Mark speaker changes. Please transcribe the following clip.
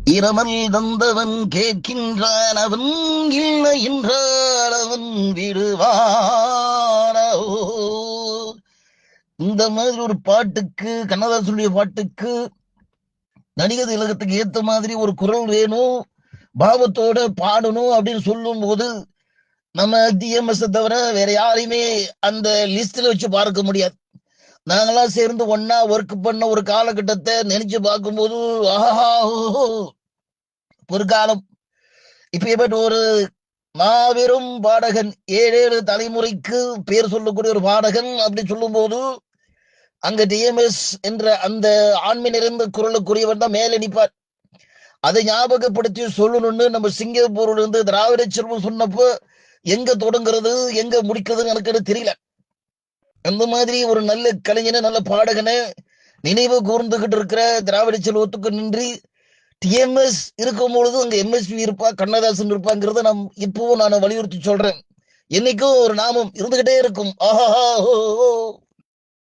Speaker 1: இரமல் தந்தவன் கேட்கின்றான், அவன் இல்லை என்றால் அவன் விடுவானோ. இந்த மாதிரி ஒரு பாட்டுக்கு, கண்ணதாசனுடைய பாட்டுக்கு நடிகர் திலகத்துக்கு ஏத்த மாதிரி ஒரு குரல் வேணும், பாவத்தோட பாடணும் அப்படின்னு சொல்லும் போது நம்ம டிஎம்எஸ் தவிர வேற யாரையுமே அந்த லிஸ்ட்ல வச்சு பார்க்க முடியாது. நாங்கெல்லாம் சேர்ந்து ஒன்னா ஒர்க் பண்ண ஒரு காலகட்டத்தை நினைச்சு பார்க்கும்போது ஆஹா ஒரு காலம். இப்ப ஒரு மாபெரும் பாடகன், 7 தலைமுறைக்கு பேர் சொல்லக்கூடிய ஒரு பாடகன் அப்படி சொல்லும் போது அங்க டிஎம்எஸ் என்ற அந்த ஆண்மை நிறைந்த குரலுக்குரியவர் தான் மேலே நிற்பார். அதை ஞாபகப்படுத்தி சொல்லணும்னு நம்ம சிங்கப்பூர்ல இருந்து திராவிட செல்வம் சொன்னப்போ எங்க தொடங்குறது எங்க முடிக்கிறதுன்னு எனக்கு தெரியல. அந்த மாதிரி ஒரு நல்ல கலைஞனை, நல்ல பாடகனை நினைவு கூர்ந்துகிட்டு இருக்கிற திராவிட செல்வத்துக்கு நின்றி டிஎம்எஸ் இருக்கும் பொழுது அங்க எம்எஸ்வி இருப்பா, கண்ணதாசன் இருப்பாங்கிறத இப்பவும் நான் வலியுறுத்தி சொல்றேன். என்னைக்கும் ஒரு நாமம் இருந்துகிட்டே இருக்கும். ஆஹா.